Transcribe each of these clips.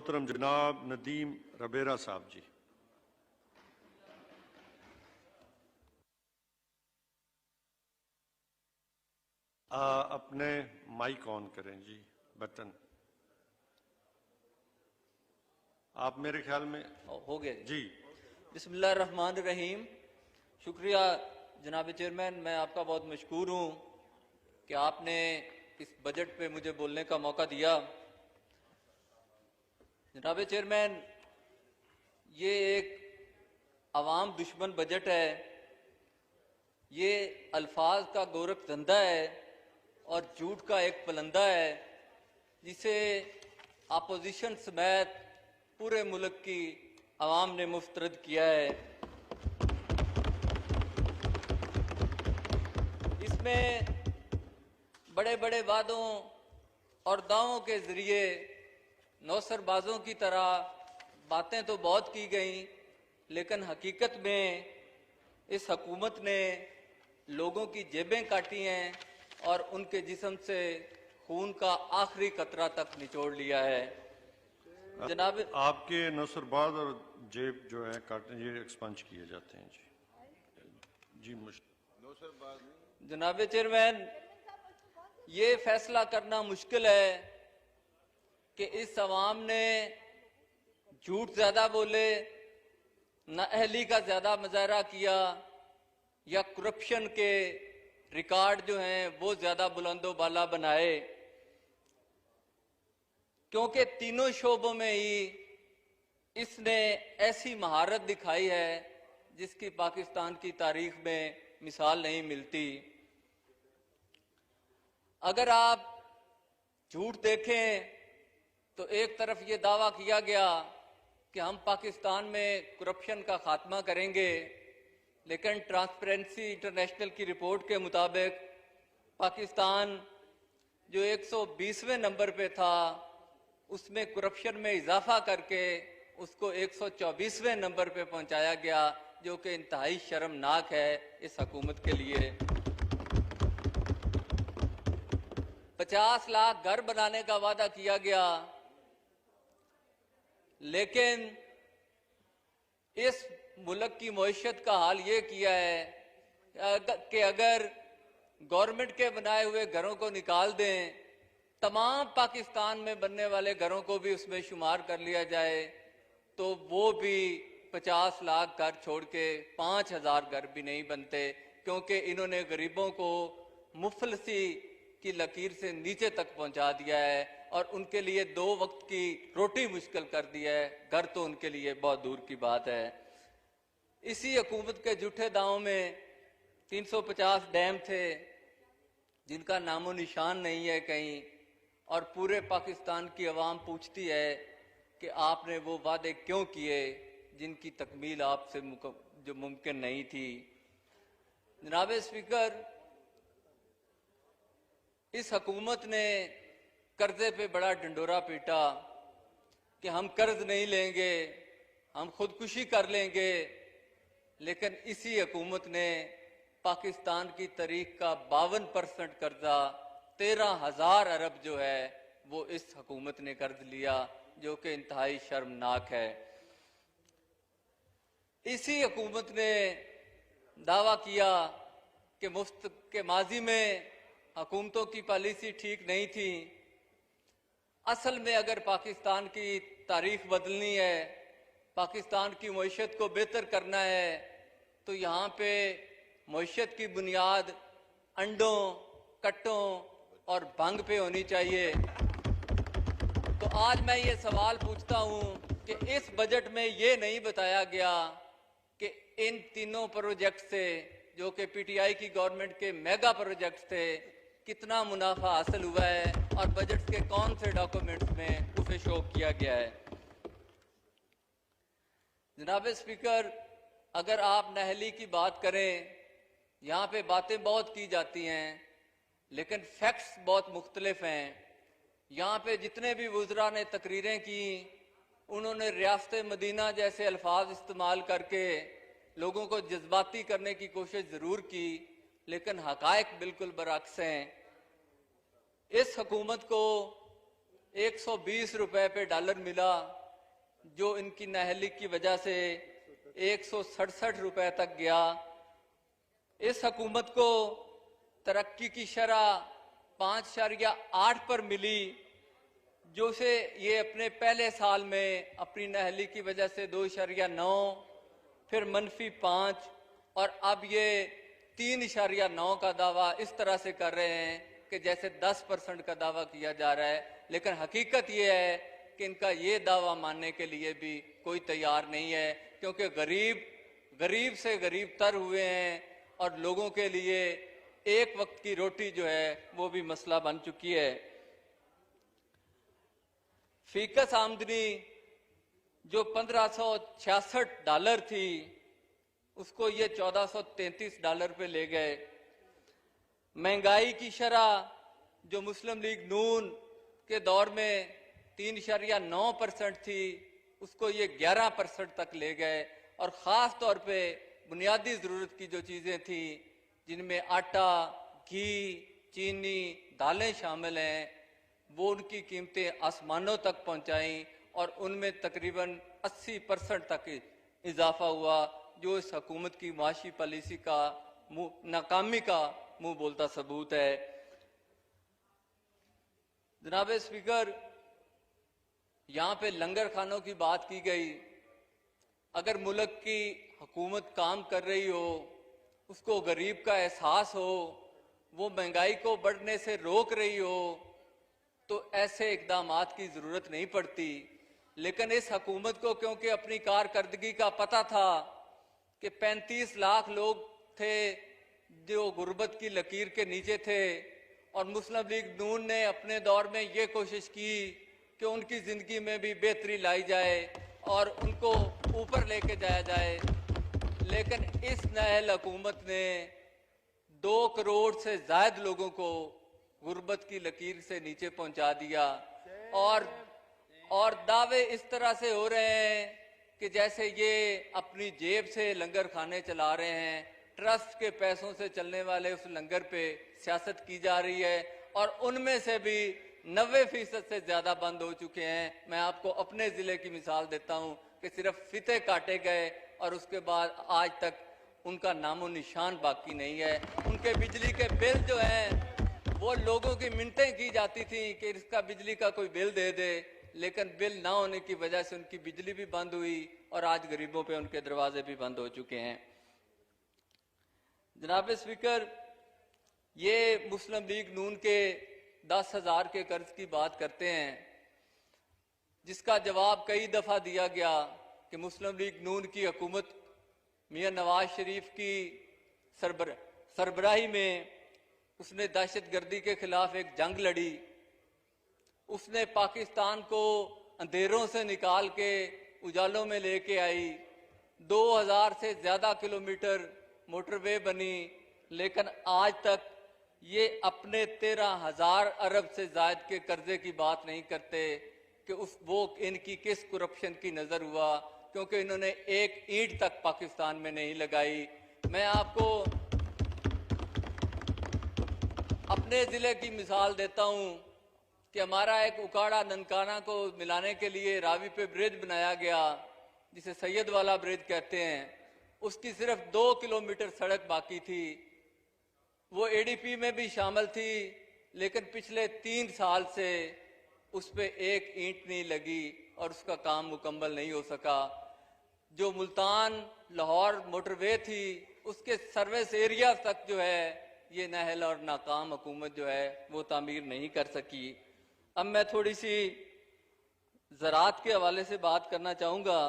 मोहतरम जनाब नदीम रबेरा साहब जी। अपने माइक ऑन करें जी, बटन। आप मेरे ख्याल में हो गया जी। बिस्मिल्लाह रहमान रहीम। शुक्रिया जनाब चेयरमैन, मैं आपका बहुत मशकूर हूँ कि आपने इस बजट पे मुझे बोलने का मौका दिया। जनाब चेयरमैन, ये एक अवाम दुश्मन बजट है, ये अल्फाज का गोरख धंधा है और झूठ का एक पलंदा है जिसे अपोजिशन समेत पूरे मुल्क की अवाम ने मुस्तरद किया है। इसमें बड़े बड़े वादों और दावों के जरिए नौसरबाजों की तरह बातें तो बहुत की गई, लेकिन हकीकत में इस हुकूमत ने लोगों की जेबें काटी हैं और उनके जिस्म से खून का आखिरी कतरा तक निचोड़ लिया है। जनाब, आपके नौसरबाज और जेब जो है काटने, ये एक्सपंज किए जाते हैं जी। जनाब चेयरमैन, ये फैसला करना मुश्किल है कि इस अवाम ने झूठ ज्यादा बोले, नाअहली का ज्यादा मुजाहरा किया या करप्शन के रिकॉर्ड जो हैं वो ज्यादा बुलंदो बाला बनाए, क्योंकि तीनों शोबों में ही इसने ऐसी महारत दिखाई है जिसकी पाकिस्तान की तारीख में मिसाल नहीं मिलती। अगर आप झूठ देखें तो एक तरफ ये दावा किया गया कि हम पाकिस्तान में करप्शन का खात्मा करेंगे, लेकिन ट्रांसपेरेंसी इंटरनेशनल की रिपोर्ट के मुताबिक पाकिस्तान जो 120वें नंबर पे था उसमें करप्शन में इजाफा करके उसको 124वें नंबर पे पहुंचाया गया, जो कि इंतहाई शर्मनाक है इस हुकूमत के लिए। 50 लाख घर बनाने का वादा किया गया, लेकिन इस मुल्क की मईशत का हाल ये किया है कि अगर गवर्नमेंट के बनाए हुए घरों को निकाल दें, तमाम पाकिस्तान में बनने वाले घरों को भी उसमें शुमार कर लिया जाए, तो वो भी 50 लाख घर छोड़ के 5000 घर भी नहीं बनते, क्योंकि इन्होंने गरीबों को मुफलसी की लकीर से नीचे तक पहुंचा दिया है और उनके लिए 2 वक्त की रोटी मुश्किल कर दिया है। घर तो उनके लिए बहुत दूर की बात है। इसी हुकूमत के झूठे दावों में 350 डैम थे जिनका नामो निशान नहीं है कहीं, और पूरे पाकिस्तान की अवाम पूछती है कि आपने वो वादे क्यों किए जिनकी तकमील आपसे जो मुमकिन नहीं थी। जनाब स्पीकर, इस हुकूमत ने कर्जे पे बड़ा डंडोरा पीटा कि हम कर्ज नहीं लेंगे, हम खुदकुशी कर लेंगे, लेकिन इसी हुकूमत ने पाकिस्तान की तारीख का 52% कर्जा 13,000 अरब जो है वो इस हुकूमत ने कर्ज लिया, जो कि इंतहाई शर्मनाक है। इसी हुकूमत ने दावा किया कि मुफ्त के माजी में हुकूमतों की पॉलिसी ठीक नहीं थी। असल में अगर पाकिस्तान की तारीख बदलनी है, पाकिस्तान की मईशत को बेहतर करना है, तो यहाँ पे मईशत की बुनियाद अंडों, कट्टों और भंग पे होनी चाहिए। तो आज मैं ये सवाल पूछता हूँ कि इस बजट में ये नहीं बताया गया कि इन तीनों प्रोजेक्ट से, जो कि पीटीआई की गवर्नमेंट के मेगा प्रोजेक्ट थे, कितना मुनाफा हासिल हुआ है और बजट के कौन से डॉक्यूमेंट्स में उसे शो किया गया है। जनाब स्पीकर, अगर आप नाअहली की बात करें, यहाँ पे बातें बहुत की जाती हैं लेकिन फैक्ट्स बहुत मुख्तलिफ हैं। यहाँ पे जितने भी वुज़रा ने तकरीरें की, उन्होंने रियासत मदीना जैसे अल्फाज इस्तेमाल करके लोगों को जज्बाती करने की कोशिश ज़रूर की, लेकिन हकायक बिल्कुल बरअक्स हैं। इस हुकूमत को 120 रुपए पे डॉलर मिला, जो इनकी नाअहली की वजह से 167 रुपए तक गया। इस हुकूमत को तरक्की की शरह 5.8 पर मिली, जो से ये अपने पहले साल में अपनी नाअहली की वजह से 2.9, फिर -5 और अब ये 3.9 का दावा इस तरह से कर रहे हैं कि जैसे 10% का दावा किया जा रहा है। लेकिन हकीकत ये है कि इनका ये दावा मानने के लिए भी कोई तैयार नहीं है, क्योंकि गरीब से गरीब तर हुए हैं और लोगों के लिए एक वक्त की रोटी जो है वो भी मसला बन चुकी है। फीकस आमदनी जो 1566 डॉलर थी, उसको ये 1433 डॉलर पे ले गए। महंगाई की शरह जो मुस्लिम लीग नून के दौर में 3.9% थी, उसको ये 11% तक ले गए। और ख़ास तौर पे बुनियादी ज़रूरत की जो चीज़ें थी, जिनमें आटा, घी, चीनी, दालें शामिल हैं, वो उनकी कीमतें आसमानों तक पहुंचाई और उनमें तकरीबन 80% तक इजाफा हुआ, जो इस हुकूमत की माशी पॉलिसी का नाकामी का मुंह बोलता सबूत है। जनाब स्पीकर, यहाँ पे लंगर खानों की बात की गई। अगर मुल्क की हुकूमत काम कर रही हो, उसको गरीब का एहसास हो, वो महंगाई को बढ़ने से रोक रही हो, तो ऐसे इकदामात की ज़रूरत नहीं पड़ती। लेकिन इस हुकूमत को क्योंकि अपनी कारकर्दगी का पता था कि 35 लाख लोग थे जो गुर्बत की लकीर के नीचे थे, और मुस्लिम लीग नून ने अपने दौर में ये कोशिश की कि उनकी ज़िंदगी में भी बेहतरी लाई जाए और उनको ऊपर लेके जाया जाए। लेकिन इस नाअहल हुकूमत ने 2 करोड़ से ज़ायद लोगों को गुर्बत की लकीर से नीचे पहुंचा दिया। और दावे इस तरह से हो रहे हैं कि जैसे ये अपनी जेब से लंगर खाने चला रहे हैं, ट्रस्ट के पैसों से चलने वाले उस लंगर पे सियासत की जा रही है, और उनमें से भी 90% से ज़्यादा बंद हो चुके हैं। मैं आपको अपने ज़िले की मिसाल देता हूँ कि सिर्फ फिते काटे गए और उसके बाद आज तक उनका नामो निशान बाकी नहीं है। उनके बिजली के बिल जो हैं वो लोगों की मिन्नतें की जाती थी कि इसका बिजली का कोई बिल दे दे, लेकिन बिल ना होने की वजह से उनकी बिजली भी बंद हुई और आज गरीबों पे उनके दरवाजे भी बंद हो चुके हैं। जनाब स्पीकर, ये मुस्लिम लीग नून के 10,000 के कर्ज की बात करते हैं, जिसका जवाब कई दफ़ा दिया गया कि मुस्लिम लीग नून की हुकूमत मियां नवाज शरीफ की सरबराही में उसने दहशतगर्दी के खिलाफ एक जंग लड़ी। उसने पाकिस्तान को अंधेरों से निकाल के उजालों में लेके आई। 2000 से ज़्यादा किलोमीटर मोटरवे बनी, लेकिन आज तक ये अपने 13,000 अरब से ज़ायद के कर्जे की बात नहीं करते कि वो इनकी किस करप्शन की नज़र हुआ, क्योंकि इन्होंने एक ईंट तक पाकिस्तान में नहीं लगाई। मैं आपको अपने ज़िले की मिसाल देता हूँ कि हमारा एक उकाड़ा ननकाना को मिलाने के लिए रावी पे ब्रिज बनाया गया, जिसे सैयद वाला ब्रिज कहते हैं। उसकी सिर्फ 2 किलोमीटर सड़क बाकी थी। वो एडीपी में भी शामिल थी, लेकिन पिछले 3 साल से उस पर एक ईंट नहीं लगी और उसका काम मुकम्मल नहीं हो सका। जो मुल्तान लाहौर मोटरवे थी, उसके सर्विस एरिया तक जो है ये नाअहल और नाकाम हुकूमत जो है वो तामीर नहीं कर सकी। अब मैं थोड़ी सी ज़राअत के हवाले से बात करना चाहूँगा।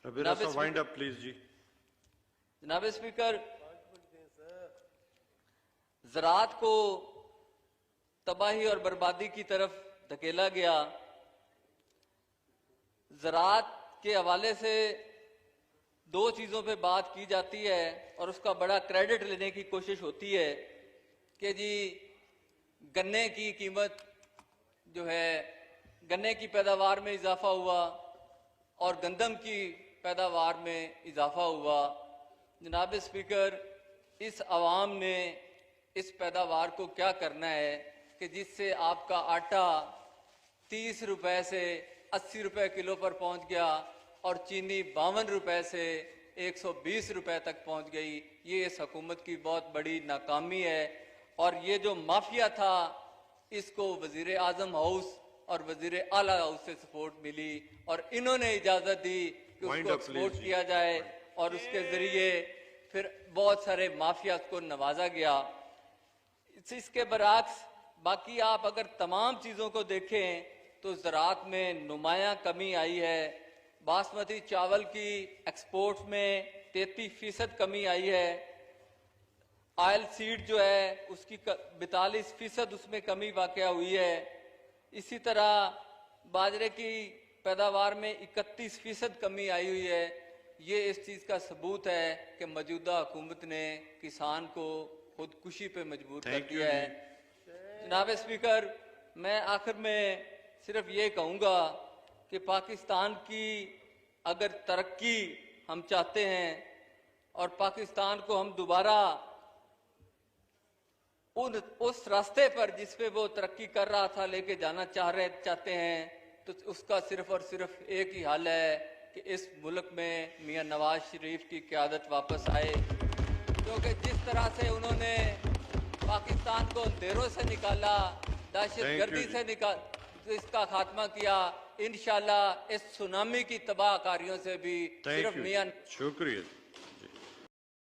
वाइंड अप प्लीज जी। जनाब स्पीकर, ज़राअत को तबाही और बर्बादी की तरफ धकेला गया। ज़राअत के हवाले से 2 चीज़ों पे बात की जाती है और उसका बड़ा क्रेडिट लेने की कोशिश होती है कि जी गन्ने की कीमत जो है, गन्ने की पैदावार में इजाफा हुआ और गंदम की पैदावार में इजाफा हुआ। जनाब स्पीकर, इस अवाम ने इस पैदावार को क्या करना है कि जिससे आपका आटा 30 रुपए से 80 रुपए किलो पर पहुंच गया और चीनी 52 रुपए से 120 रुपए तक पहुंच गई। ये इस हुकूमत की बहुत बड़ी नाकामी है। और ये जो माफिया था, इसको वजीर आजम हाउस और वजीर आला हाउस से सपोर्ट मिली और इन्होंने इजाजत दी कि उसको एक्सपोर्ट किया जाए और उसके जरिए फिर बहुत सारे माफियाज को नवाजा गया। इसके बरअक्स बाकी आप अगर तमाम चीजों को देखें तो ज़राअत में नुमायां कमी आई है। बासमती चावल की एक्सपोर्ट में 33% कमी आई है। ऑयल सीड जो है उसकी 42% उसमें कमी वाक़या हुई है। इसी तरह बाजरे की पैदावार में 31% कमी आई हुई है। ये इस चीज़ का सबूत है कि मौजूदा हुकूमत ने किसान को खुदकुशी पे मजबूर कर दिया है। जनाब स्पीकर, मैं आखिर में सिर्फ ये कहूँगा कि पाकिस्तान की अगर तरक्की हम चाहते हैं और पाकिस्तान को हम दोबारा उस रास्ते पर जिस पे वो तरक्की कर रहा था लेके जाना चाहते हैं, तो उसका सिर्फ और सिर्फ एक ही हल है कि इस मुल्क में मियां नवाज शरीफ की क़यादत वापस आए, क्योंकि जिस तरह से उन्होंने पाकिस्तान को अंधेरों से निकाला, दहशतगर्दी से इसका खात्मा किया, इंशाल्लाह इस सुनामी की तबाहकारियों से भी सिर्फ मियां शुक्रिया।